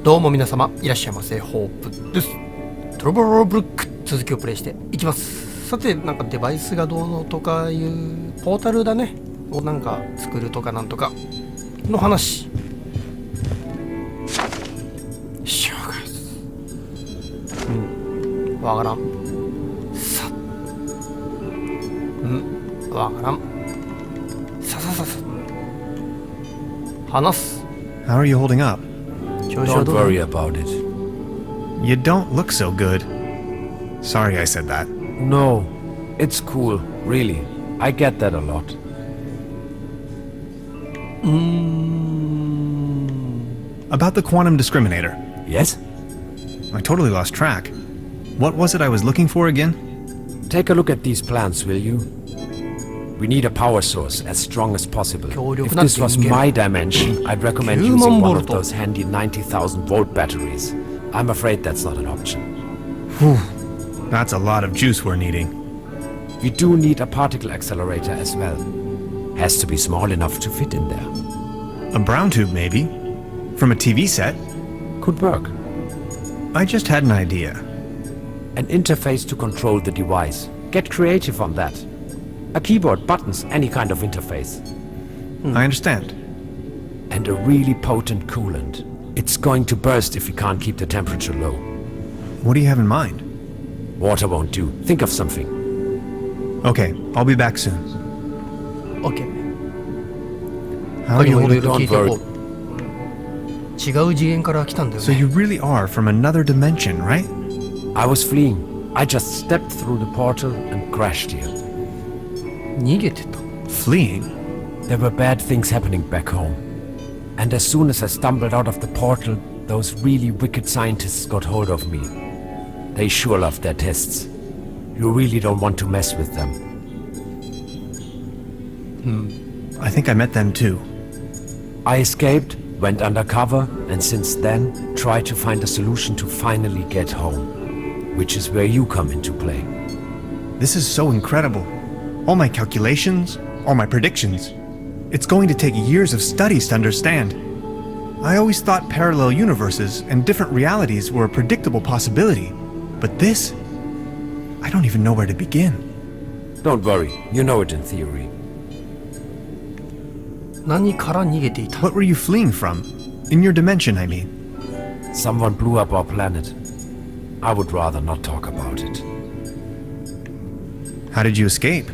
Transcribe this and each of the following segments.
どうも皆様いらっしゃいませ、ホープです。トルバーブルック続きをプレイしていきます。さて、なんかデバイスがどうのとかいうポータルだねをなんか作るとかなんとかの話。しょうがないです。わからん。さわからん。さ話す。 How are you holding up? Don't worry about it. You don't look so good. Sorry I said that. No, it's cool, really. I get that a lot. About the quantum discriminator. Yes? I totally lost track. What was it I was looking for again? Take a look at these plants, will you? We need a power source as strong as possible. If this was my dimension, I'd recommend using one of those handy 90,000 volt batteries. I'm afraid that's not an option. Whew. That's a lot of juice we're needing. We do need a particle accelerator as well. Has to be small enough to fit in there. A brown tube, maybe? From a TV set? Could work. I just had an idea. An interface to control the device. Get creative on that. A keyboard, buttons, any kind of interface. I understand. And a really potent coolant. It's going to burst if we can't keep the temperature low. What do you have in mind? Water won't do. Think of something. Okay, I'll be back soon. OK。 How are you holding Don't worry。違う次元から来たんだよね。 So you really are from another dimension, right? I was fleeing. I just stepped through the portal and crashed here. 逃げてた。 Fleeing? There were bad things happening back home. And as soon as I stumbled out of the portal, those really wicked scientists got hold of me. They sure love their tests. You really don't want to mess with them. I think I met them too. I escaped, went undercover, and since then, tried to find a solution to finally get home. Which is where you come into play. This is so incredible. All my calculations, all my predictions. It's going to take years of studies to understand. I always thought parallel universes and different realities were a predictable possibility. But this, I don't even know where to begin. Don't worry, you know it in theory. 何から逃げていた？ What were you fleeing from? In your dimension, I mean. Someone blew up our planet. I would rather not talk about it. How did you escape?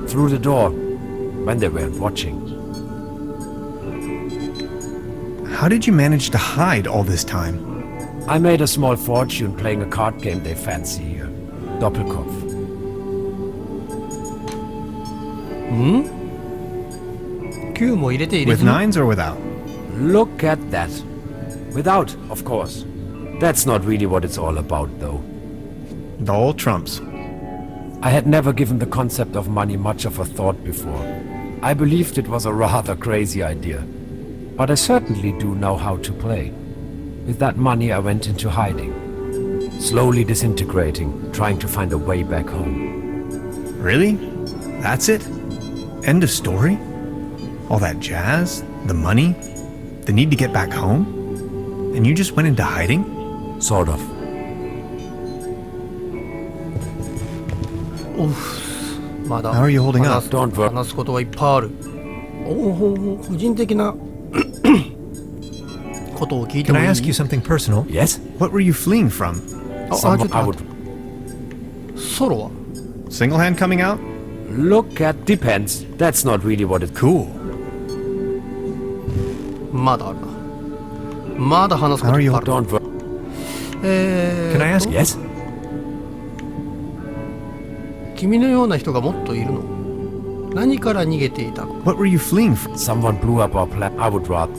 Through the door, when they weren't watching. How did you manage to hide all this time? I made a small fortune playing a card game they fancy here. Doppelkopf. Q も入れて入れ With ずに nines or without? Look at that. Without, of course. That's not really what it's all about, though. The old trumps. I had never given the concept of money much of a thought before. I believed it was a rather crazy idea. But I certainly do know how to play. With that money I went into hiding. Slowly disintegrating, trying to find a way back home. Really? That's it? End of story? All that jazz? The money? The need to get back home? And you just went into hiding? Sort of. まだ How are you holding up? 話すことはいっぱいある。個人的なことを聞いて Can もい I い？ ask you something personal? Yes? What were you fleeing from? ちょっ Someone と I 待っ would... て。ソロは Single hand coming out? Look at... Depends. That's not really what it... Cool. まだあるな。まだ話すこといっぱいある。 Don't worry. Can I ask? Yes? 君のような人がもっといるの？何から逃げていたの？ What were you fleeing from? Someone blew up our planet. I would rather...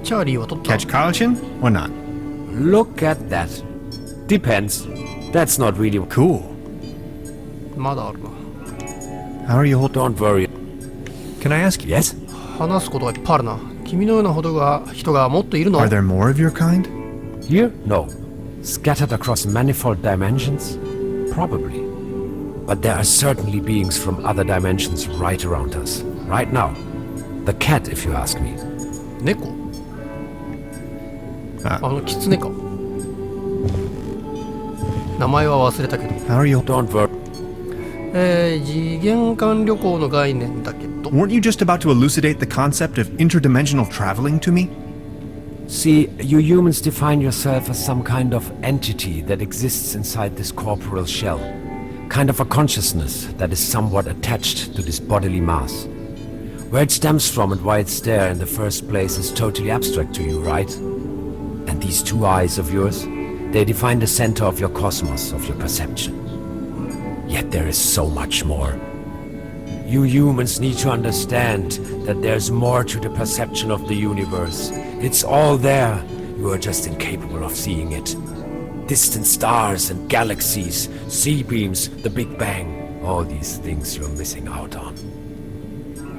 チャーリーは取った？ Catch Carlton or not? Look at that. Depends. That's not really... Cool. まだあるな。 How are you holding? Don't worry. Can I ask you? Yes? 話すことがいっぱいあるな。君のような人がもっといるの？ Are there more of your kind? Here? No. Scattered across manifold dimensions? Probably. But there are certainly beings from other dimensions right around us. Right now. The cat, if you ask me. 猫？狐か。名前は忘れたけど。How are you? Don't worry. 次元間旅行の概念だけど。 Weren't you just about to elucidate the concept of interdimensional traveling to me? See, you humans define yourself as some kind of entity that exists inside this corporeal shell. Kind of a consciousness that is somewhat attached to this bodily mass. Where it stems from and why it's there in the first place is totally abstract to you, right? And these two eyes of yours, they define the center of your cosmos, of your perception. Yet there is so much more. You humans need to understand that there's more to the perception of the universe. It's all there. You are just incapable of seeing it. Distant stars and galaxies, sea beams, the Big Bang. All these things you're missing out on.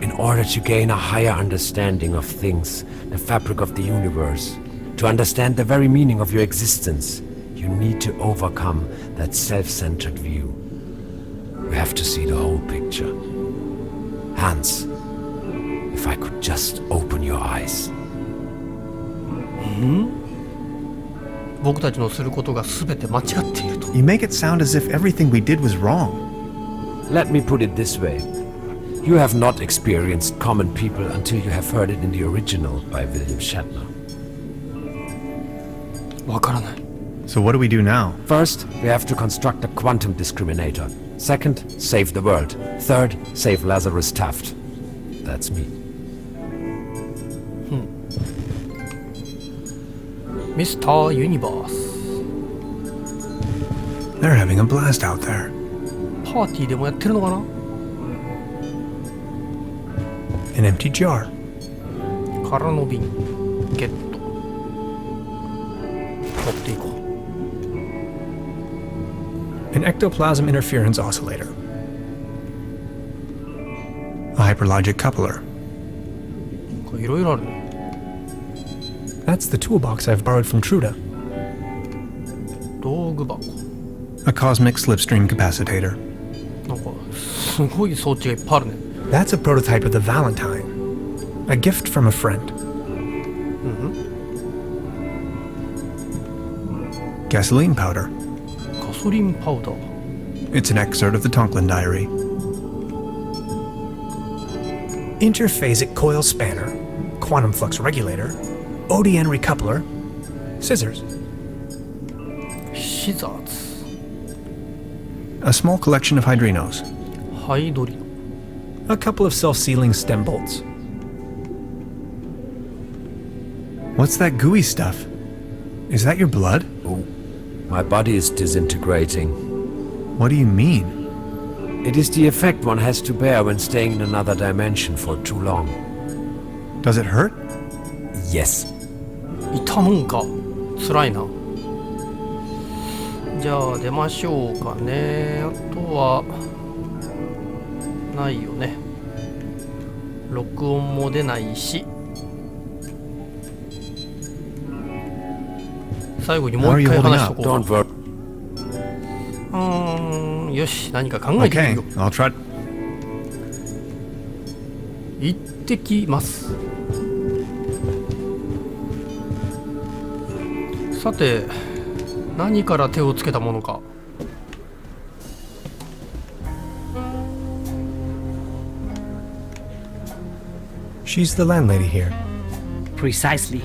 In order to gain a higher understanding of things, the fabric of the universe, to understand the very meaning of your existence, you need to overcome that self-centered view. You have to see the whole picture. Hans, if I could just open your eyes. 僕たちのすることが全て間違っていると。 You make it sound as if everything we did was wrong. Let me put it this way. You have not experienced common people until you have heard it in the original by William Shatner. わからない。 So what do we do now? First, we have to construct a quantum discriminator. Second, save the world. Third, save Lazarus Taft. That's me. ミスターユニバース。 They're having a blast out there. パーティーでもやってるのかな。 An empty jar. 空の瓶ゲット。持っていこう。 An ectoplasm interference oscillator. A hyperlogic coupler. いろいろあるね。 That's the toolbox I've borrowed from Truda. 道具箱。 A cosmic slipstream capacitator. なんかすごい装置がいっぱいあるね。 That's a prototype of the Valentine. A gift from a friend. Gasoline powder. ガソリンパウダー。 It's an excerpt of the Tonklin diary. Interphasic coil spanner. Quantum flux regulator. ODN recoupler. Scissors. シザーズ。 A small collection of hydrinos. ハイドリノ。 A couple of self-sealing stem bolts. What's that gooey stuff? Is that your blood? Oh, my body is disintegrating. What do you mean? It is the effect one has to bear when staying in another dimension for too long. Does it hurt? Yes. 痛むんか。辛いな。じゃあ出ましょうかね。あとはないよね。録音も出ないし。最後にもう一回話しとこうか。 Don't worry. よし、何か考えてみ Okay, るよ。 I'll try. 行ってきます。さて、何から手をつけたものか。 She's the landlady here. Precisely.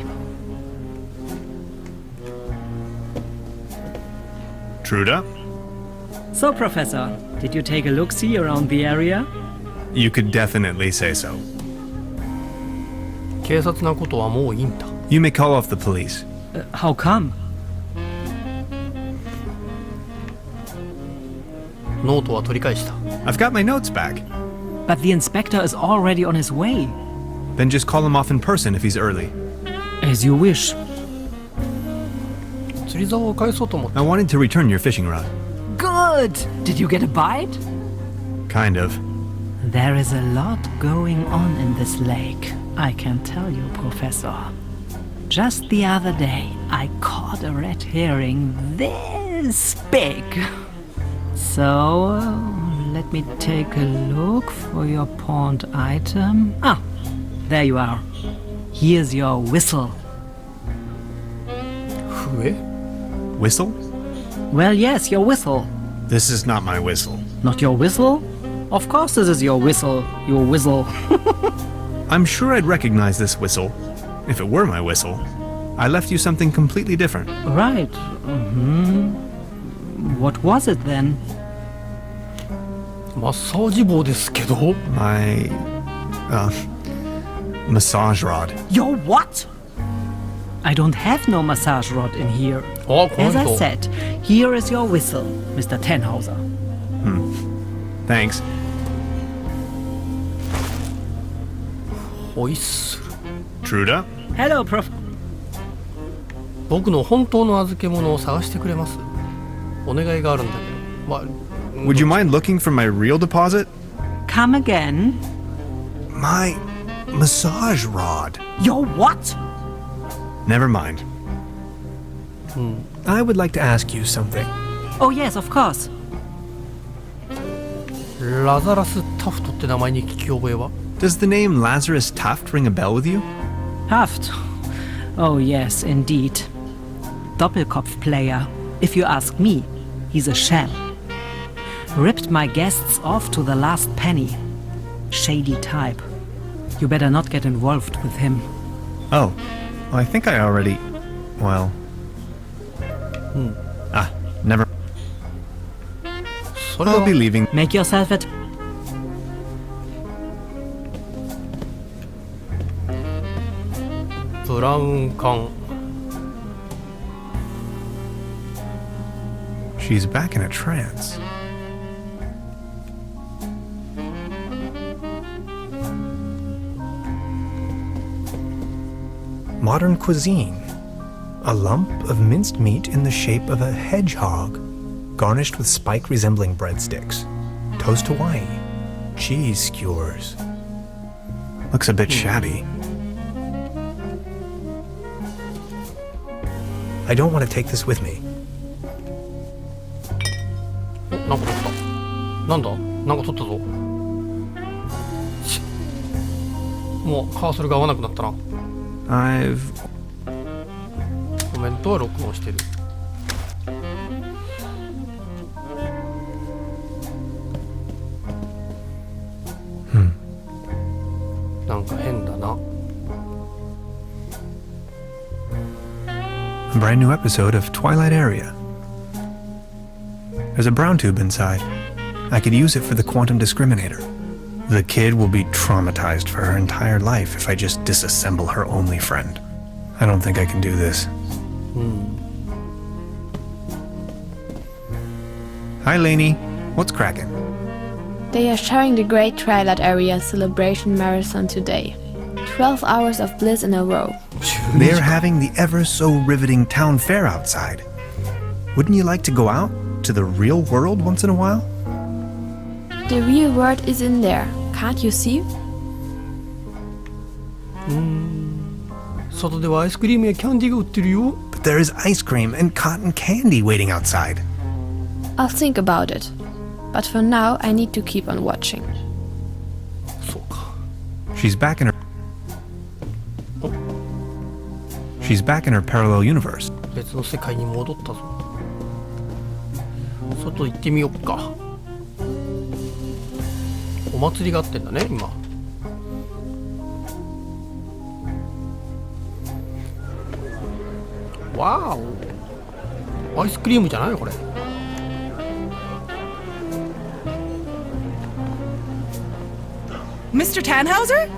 Truda? So, Professor, did you take a look-see around the area? You could definitely say so. 警察なことはもういいんだ。 You may call off the police. How come? ノートは取り返した。 I've got my notes back. But the inspector is already on his way. Then just call him off in person if he's early. As you wish. 釣り竿を返そうと思って。 I wanted to return your fishing rod. Good! Did you get a bite? Kind of. There is a lot going on in this lake, I can tell you, Professor. Just the other day, I caught a red herring this big. So, let me take a look for your pawned item. Ah, there you are. Here's your whistle. 笛 Whistle? Well, yes, your whistle. This is not my whistle. Not your whistle? Of course this is your whistle. Your whistle. I'm sure I'd recognize this whistle if it were my whistle. I left you something completely different. Right. What was it then? マッサージ棒ですけど My, massage rod. Your what? I don't have no massage rod in here. あ、この As I 人 said, here is your whistle, Mr. Tannhauser. Thanks. ホイッスル Truda? Hello, Prof. 僕の本当の預け物を探してくれます。お願いがあるんだけど、まあ、 Would you mind looking for my real deposit? Come again. My massage rod. Your what? Never mind. I would like to ask you something. Oh yes, of course. ラザラス・タフトって名前に聞き覚えは Does the name Lazarus Taft ring a bell with you? Haft. Oh yes, indeed. Doppelkopf player. If you ask me, he's a sham. Ripped my guests off to the last penny. Shady type. You better not get involved with him. Oh, well, I think I already... Well... never... それは I'll be leaving. Make yourself at... ブラウン管 She's back in a trance. Modern cuisine. A lump of minced meat in the shape of a hedgehog, garnished with spike resembling breadsticks. Toast Hawaii. Cheese skewers. Looks a bit shabby. I don't want to take this with me. お、なんか取ったなんだなんか取ったぞしもうカーソルが合わなくなったな I've... コメントは録音してるなんか変だな A brand new episode of Twilight Area. There's a brown tube inside. I could use it for the quantum discriminator. The kid will be traumatized for her entire life if I just disassemble her only friend. I don't think I can do this. Hi, Lainey. What's cracking? They are sharing the Great Twilight Area Celebration Marathon today. 12 hours of bliss in a row. They're having the ever so riveting town fair outside. Wouldn't you like to go out to the real world once in a while? The real world is in there. Can't you see? 外ではアイスクリームやキャンディーが売ってるよ But there is ice cream and cotton candy waiting outside. I'll think about it. But for now, I need to keep on watching. そうか She's back in her... She's back in her parallel universe. 別の世界に戻ったぞ外行ってみよっかお祭りがあってんだね今わーおアイスクリームじゃないこれ Mr. Tannhauser?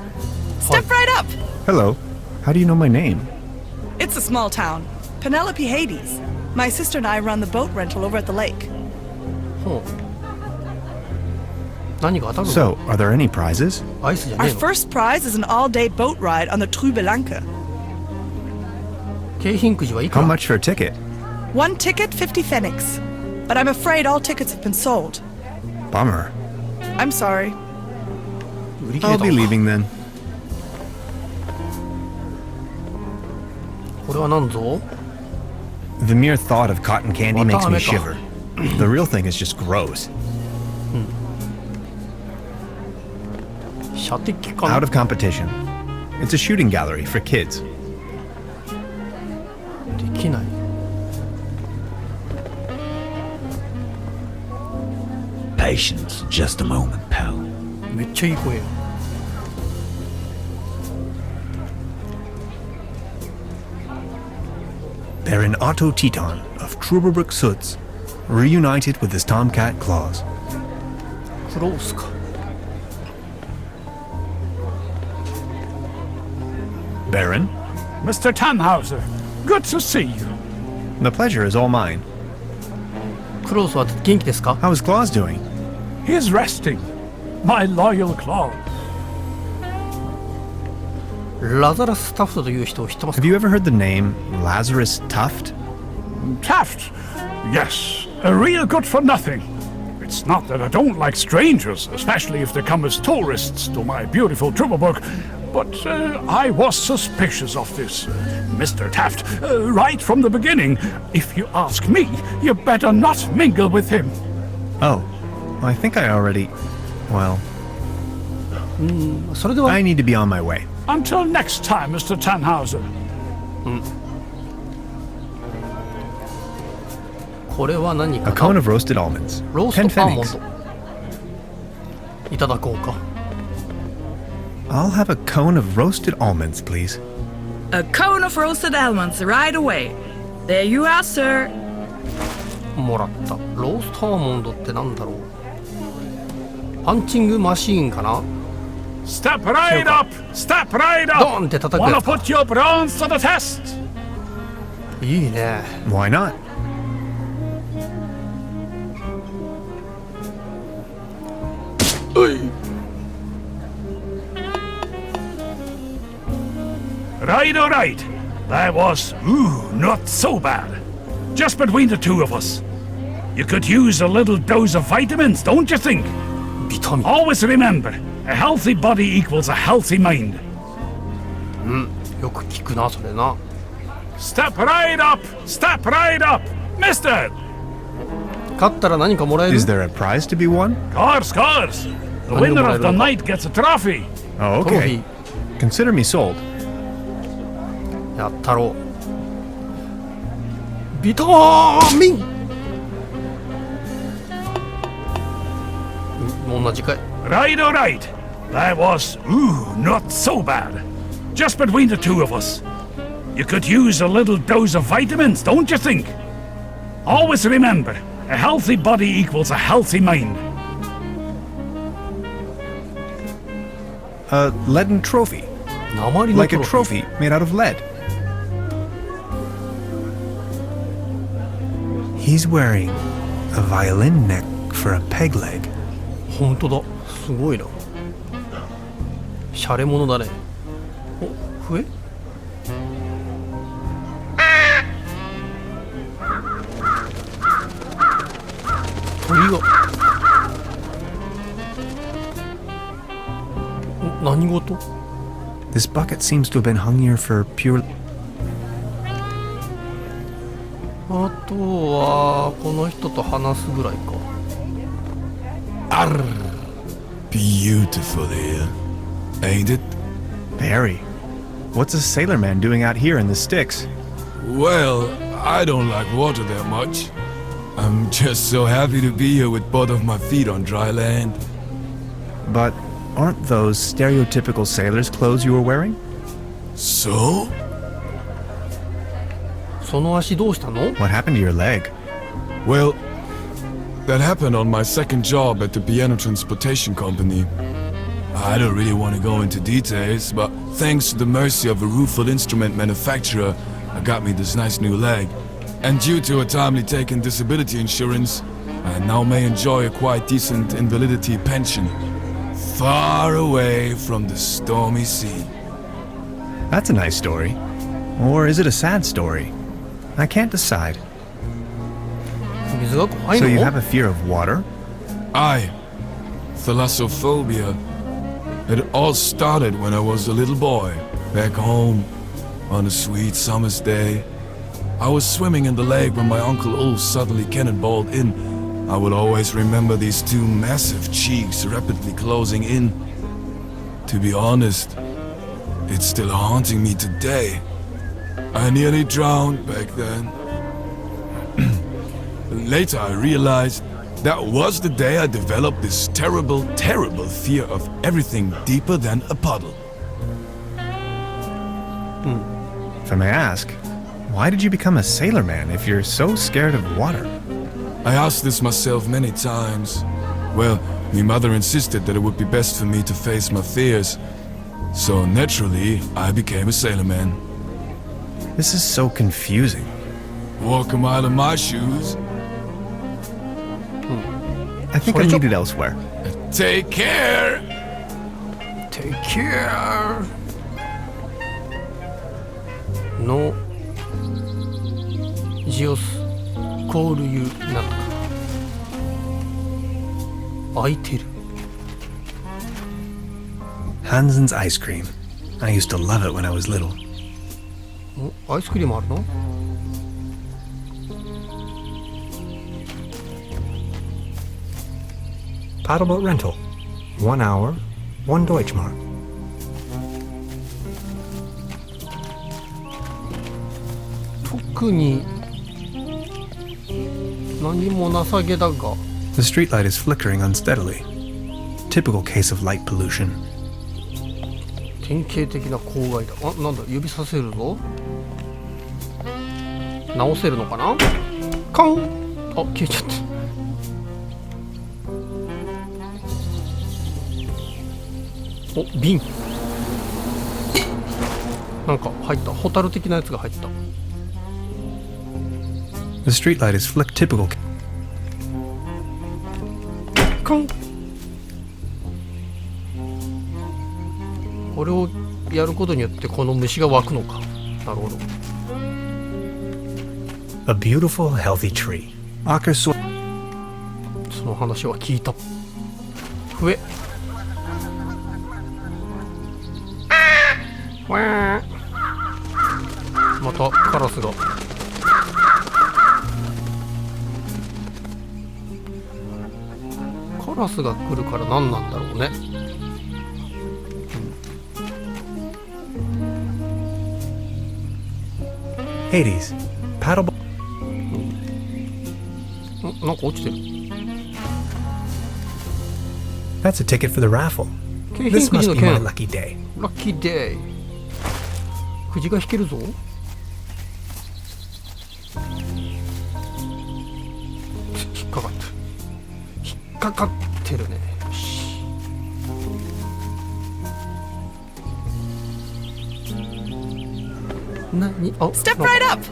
Step right up. Hello. How do you know my name? It's a small town. Penelope Hades. My sister and I run the boat rental over at the lake. ほう何が当たるの So, are there any prizes? アイスじゃね Our えの first prize is an all-day boat ride on the Trüberbrook. 景品くじはいく How ら much for a ticket? One ticket, 50 pfennigs. But I'm afraid all tickets have been sold. Bummer. I'm sorry. 売り切れ I'll た be わ leaving then. これは何ぞ The mere thought of cotton candy makes me shiver. Wataame The real thing is just gross. 射的か Out な of competition. It's a shooting gallery for kids. できない Patience, just a moment, pal. めっちゃいい声や。Baron Otto Teton of Trüberbrook Suds, reunited with his tomcat claws. クロースか。Baron, Mr. Tannhauser, good to see you. the pleasure is all mine. クロースは元気ですか？ How is Claws doing? He's resting. My loyal claw. ラザラス・タフトという人を知ってます Have か？ you ever heard the name Lazarus Tuft? Taft. Yes, real good for nothing. It's not that I don't like strangers, especially if they come as tourists to my beautiful Trüberbrook, but I was suspicious of this Mr. Taft right from the beginning. If you ask me, you better not mingle with him. Oh, I think I already. Well, それでは I need to be on my way. Until next time, Mr. Tannhauser. これは何 A か cone な？ of roasted almonds. ロース 10トアーモン pfennigs. ドいただこうか。 I'll have a cone of roasted almonds, please. A cone of roasted almonds right away. There you are, sir. もらった。ローストアーモンドってなんだろう。パンチングマシーンかな？ Step right up! Step right ド up! ーンって叩くや Wanna つか。 put your bronze to the test? いいね。 Why not? Right, all right. That was, not so bad. Just between the two of us. You could use a little dose of vitamins, don't you think? ビタミン。 Always remember, a healthy body equals a healthy mind. よく聞くな、それな。 Step right up! Step right up! Mister! 勝ったら何かもらえる？ Is there a prize to be won? Course, course! The winner of the night gets a trophy! Oh, トロフィ okay. Consider me sold. ーやったろう。ビタミン。同じかい。 Right, all right. That was, not so bad. Just between the two of us. You could use a little dose of vitamins, don't you think? Always remember, a healthy body equals a healthy mind. A leaden trophy. 鉛の Like ト a ロフィー。 trophy made out of lead. He's wearing a violin neck for a peg leg. 本当だ。すごいな。シャレ者だね。お、笛？鳥が。お、何事？ This bucket seems to have been hung here for pure. あとはこの人と話すぐらいか。Beautiful here, ain't it? Very. What's a sailor man doing out here in the sticks? Well, I don't like water that much. I'm just so happy to be here with both of my feet on dry land. But aren't those stereotypical sailor's clothes you were wearing? So? その足どうしたの？ What happened to your leg? Well, that happened on my second job at the piano transportation company. I don't really want to go into details, but thanks to the mercy of a rueful instrument manufacturer, I got me this nice new leg. And due to a timely taken disability insurance, I now may enjoy a quite decent invalidity pension. Far away from the stormy sea. That's a nice story. Or is it a sad story? I can't decide. 水が怖い So の？ you have a fear of water? I, thalassophobia. It all started when I was a little boy, back home, on a sweet summer's day. I was swimming in the lake when my Uncle Ulf suddenly cannonballed in. I will always remember these two massive cheeks rapidly closing in. To be honest, it's still haunting me today. I nearly drowned back then. Later I realized That was the day I developed this terrible, terrible fear of everything deeper than a puddle. If I may ask, why did you become a sailor man if you're so scared of water? I asked this myself many times. Well, my mother insisted that it would be best for me to face my fears. So naturally, I became a sailor man. This is so confusing. Walk a mile in my shoes. I think I'm needed elsewhere. Take care! Take care! のジオスコールユーなんとか開いてる。 Hansen's ice cream. I used to love it when I was little. アイスクリームあるの？ Paddleboat rental. 1 hour, 1 Deutschmark. 特に何もなさげだが。 The streetlight is flickering unsteadily. Typical case of light pollution. 典型的な公害だ。あ、なんだ、指させるぞ。直せるのかな？カン！あ、消えちゃった。お、瓶。なんか入った。ホタル的なやつが入った。The streetlight is typical. カン。これをやることによってこの虫が湧くのか。なるほど。A beautiful, healthy tree. その話は聞いた。笛。またカラスが。カラスが来るから何なんだろうね。Hades. Paddleboat. なんか落ちてる。 That's a ticket for the raffle. This must be my lucky day. ラッキーデイ。くじが引けるぞ。引っかかってる。引っかかってるね。よし。何？あ、 Step right up!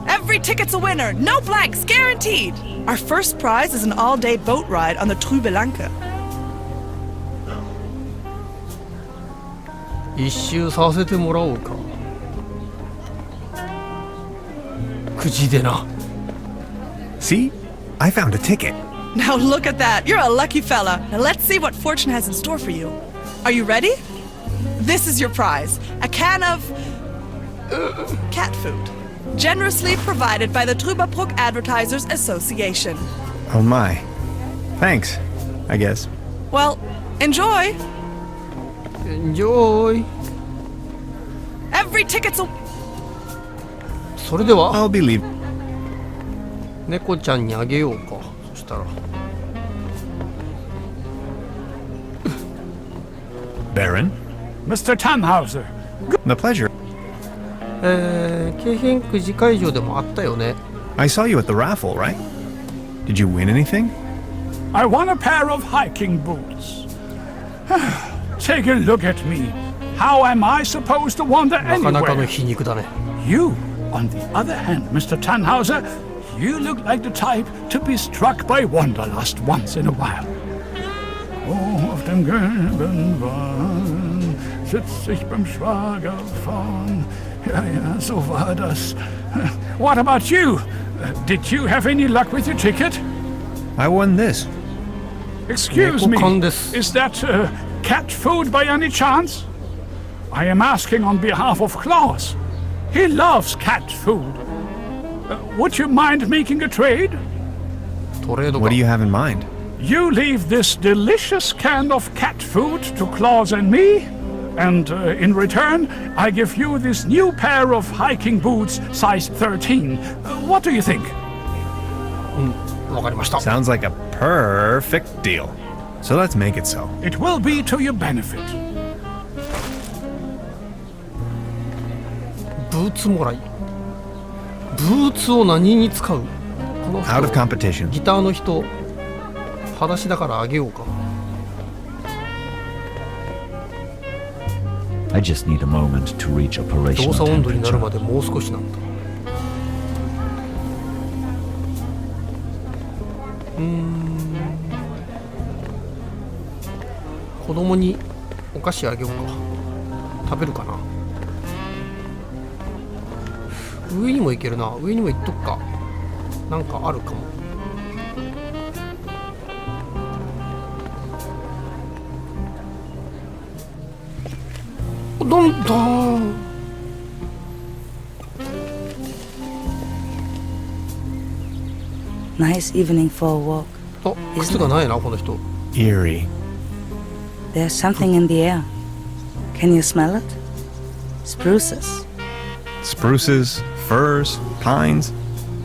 Every ticket's a winner, no blanks, guaranteed! Our first prize is an all-day boat ride on the Trüberbrook. 一周させてもらおうか。くじでな。 See? I found a ticket. Now look at that, you're a lucky fella. Now let's see what fortune has in store for you. Are you ready? This is your prize, a can of cat food, generously provided by the Trüberbrook Advertisers Association. Oh my. Thanks, I guess. Well, enjoy. Enjoy. Every ticket's a... それでは I'll be leaving. 猫ちゃんにあげようか。そしたら Baron? Mr. Tannhauser. The pleasure. 景品くじ会場でもあったよね。 I saw you at the raffle, right? Did you win anything? I won a pair of hiking boots. Take a look at me. How am I supposed to wander なかなかの anywhere? 皮肉だね。 You, on the other hand, Mr. Tannhauser, you look like the type to be struck by wanderlust once in a while. Oh, auf dem gelben Bahn sitz ich beim Schwager vorn. Ja, ja, so war das. What about you? Did you have any luck with your ticket? I won this. Excuse me, 猫缶です。 is that cat food by any chance? I am asking on behalf of Klaus. He loves cat food. Would you mind making a trade? トレードか。 What do you have in mind? You leave this delicious can of cat food to Klaus and me, and in return, I give you this new pair of hiking boots, size 13. What do you think? わかりました。 Sounds like a perfect deal. So let's make it so. It will be to your benefit. ブーツもらい。ブーツを何に使う？この人 Out of competition. ギターの人、裸足だからあげようか。 I just need a moment to reach 動 operational 作温度になるま temperature. でもう少しなんだ。子供にお菓子あげようか。食べるかな。上にも行けるな。上にも行っとくか。なんかあるかも。どんどん。 Nice evening for a walk. あ、靴がないなこの人。 Eerie. There's something in the air. Can you smell it? Spruces. Spruces, firs, pines.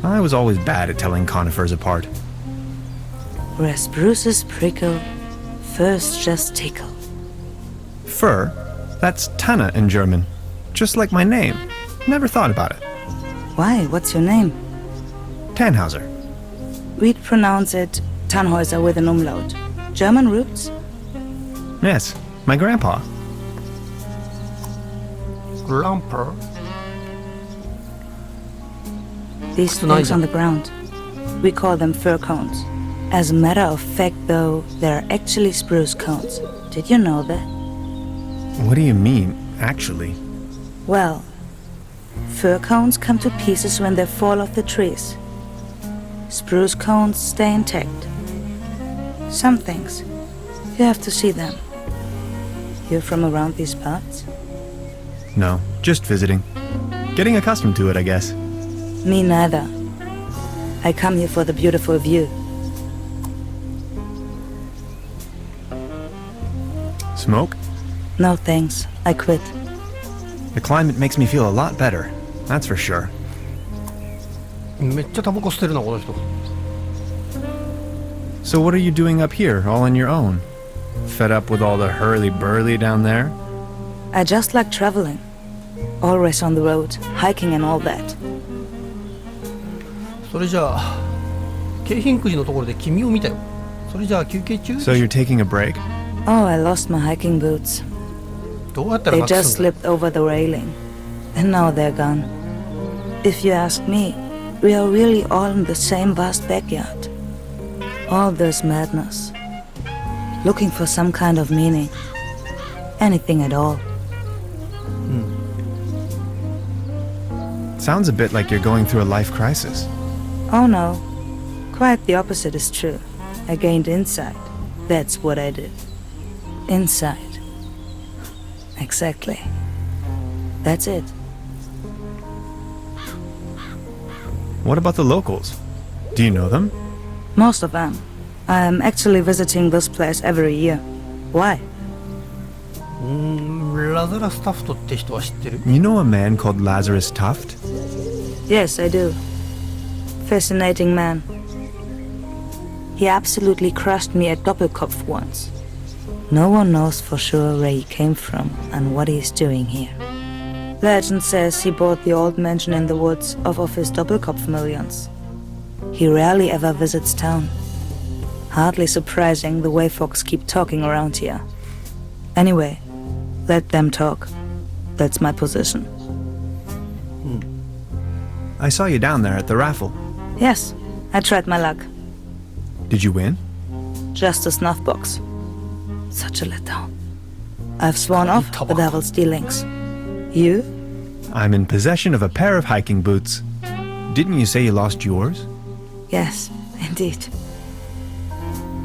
I was always bad at telling conifers apart. Where spruces prickle, firs just tickle. Fir? That's Tanne in German. Just like my name. Never thought about it. Why? What's your name? Tannhauser. We'd pronounce it Tannhäuser with an umlaut. German roots? Yes, my grandpa. Grandpa. These things on the ground. We call them fir cones. As a matter of fact, though, they're actually spruce cones. Did you know that? What do you mean, actually? Well, fir cones come to pieces when they fall off the trees. Spruce cones stay intact. Some things, you have to see them. You're from around these parts? No, just visiting. Getting accustomed to it, I guess. Me neither. I come here for the beautiful view. Smoke? No thanks, I quit. The climate makes me feel a lot better, that's for sure. めっちゃタバコ吸ってるなこの人。 So what are you doing up here, all on your own? Fed up with all the hurly-burly down there? I just like traveling. Always on the road, hiking and all that. それじゃあ京浜くじのところで君を見たよ。それじゃあ休憩中？ So you're taking a break? Oh, I lost my hiking boots. どうやったら They なく just すんだよ。 slipped over the railing. And now they're gone. If you ask me, we are really all in the same vast backyard. All this madness. Looking for some kind of meaning. Anything at all. Sounds a bit like you're going through a life crisis. Oh no. Quite the opposite is true. I gained insight. That's what I did. Insight. Exactly. That's it. What about the locals? Do you know them? Most of them. I'm actually visiting this place every year. Why? ラザラスタフトって人は知ってる？ You know a man called Lazarus Tuft? Yes, I do. Fascinating man. He absolutely crushed me at Doppelkopf once. No one knows for sure where he came from and what he's doing here. Legend says he bought the old mansion in the woods off of his Doppelkopf millions. He rarely ever visits town. Hardly surprising the way folks keep talking around here. Anyway, let them talk. That's my position. I saw you down there at the raffle. Yes, I tried my luck. Did you win? Just a snuff box. Such a letdown. I've sworn off the devil's dealings. You? I'm in possession of a pair of hiking boots. Didn't you say you lost yours? Yes, indeed.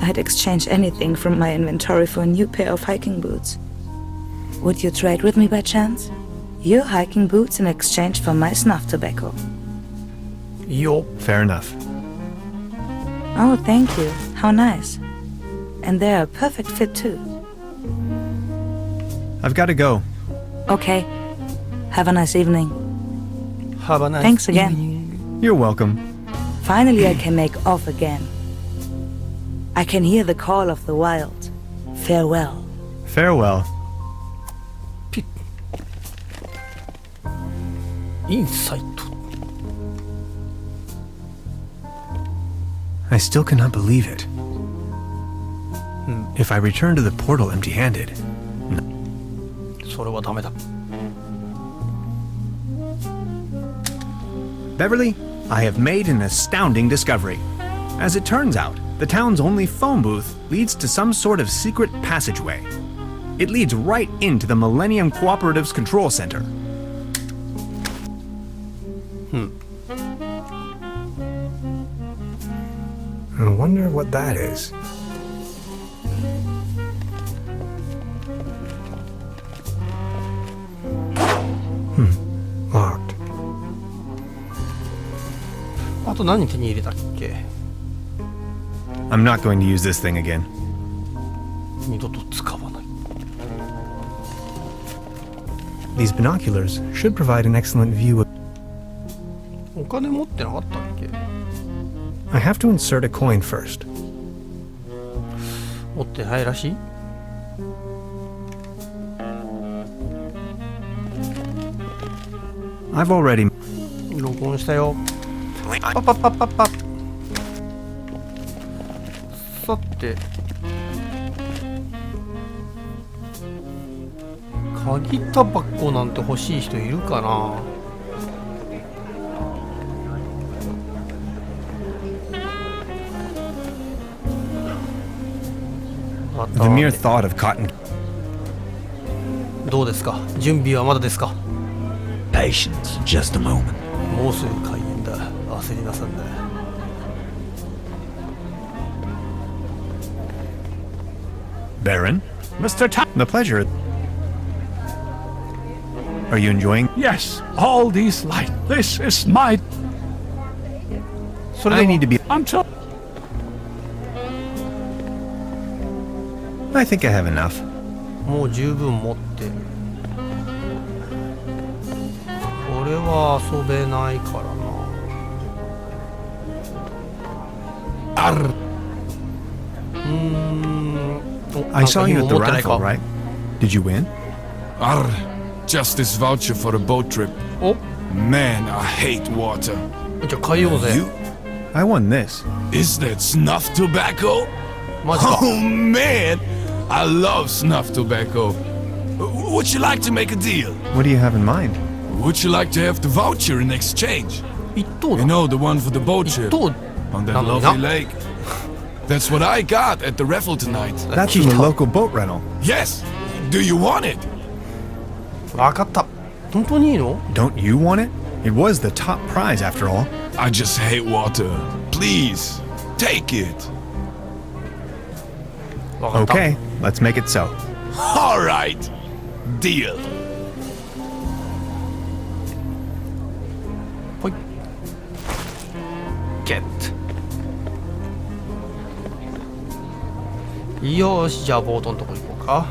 I'd exchange anything from my inventory for a new pair of hiking boots. Would you trade with me by chance? Your hiking boots in exchange for my snuff tobacco. Yo. Fair enough. Oh, thank you. How nice. And they're a perfect fit too. I've got to go. Okay. Have a nice evening. Have a nice Thanks again. evening. You're welcome. Finally, I can make off again. I can hear the call of the wild. Farewell. Farewell. インサイト。 I still cannot believe it. If I return to the portal empty-handed, それはダメだ。 Beverly, I have made an astounding discovery. As it turns out, the town's only phone booth leads to some sort of secret passageway. It leads right into the Millennium Cooperative's control center. I wonder what that is. Locked. あと何手に入れたっけ？ I'm not going to use this thing again. 二度と使わない。 These binoculars should provide an excellent view of... お金持ってなかったっけ？ I have to insert a coin first. 持ってないらしい？ I've already... 録音したよ。パッパッパッパッパッ。さて、鍵タバコなんて欲しい人いるかな？ The mere thought of cotton... どうですか？準備はまだですか？ Patience, just a moment. もうすぐ開演だ。焦りなさんだ。 Baron? Mr. The pleasure. Are you enjoying? Yes, all these lights. This is my... それで I も need to be... Until... I think I have enough. もう十分持ってる。これは遊べないからな。ある。I saw you at the raffle, right? Did you win? Arr, just this voucher for a boat trip. お、 Man, I hate water. じゃあ買いようぜ。 You? I won this. Is that snuff tobacco? マジか。 Oh man, I love snuff tobacco. Would you like to make a deal? What do you have in mind? Would you like to have the voucher in exchange? 一等 You だ。 know, the one for the boat 一 trip 等 on that なのに lovely な。 lake. That's what I got at the raffle tonight. That's from the local boat rental. Yes. Do you want it? わかった。本当にいいの？ Don't you want it? It was the top prize after all. I just hate water. Please, take it. わかった。 Okay, let's make it so. All right. Deal. ほい。ゲット。よーし、じゃあボートのとこ行こうか。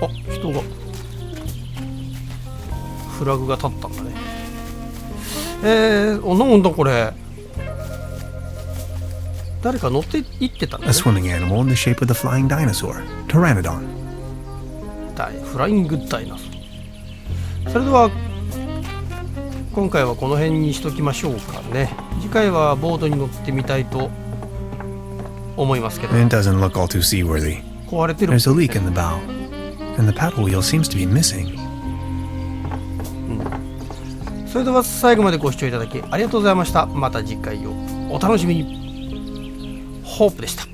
あ、人がフラグが立ったんだね。なんだこれ。誰か乗って行ってたんだ A ね。 swimming animal in the shape of the flying dinosaur, Pteranodon. フライングダイナソー。それでは今回はこの辺にしときましょうかね。次回はボートに乗ってみたいと思いますけど。 It doesn't look all too seaworthy. 壊れてる。 There's a leak in the bow, and the paddle wheel seems to be missing. それでは最後までご視聴いただきありがとうございました。また次回をお楽しみに。ホープでした。